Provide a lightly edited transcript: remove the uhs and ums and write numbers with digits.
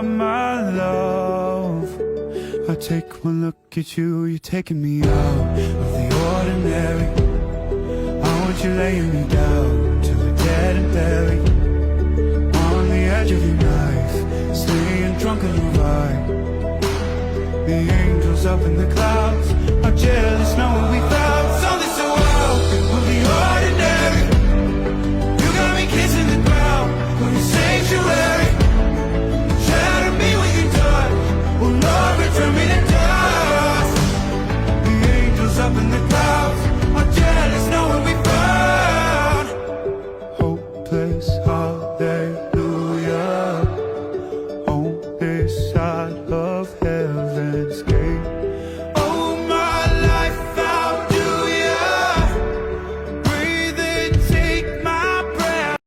my love. I take one look at you, you're taking me out of the ordinary. I want you laying me down to a dead and buried on the edge of your knife, staying drunk and revive. The angels up in the clouds are jealous knowing we found something so out of the ordinary. You got me kissing the ground for your sanctuary. Shatter me with your touch, oh Lord, return me to dust. The angels up in the clouds are jealous knowing we found hopeless holiday.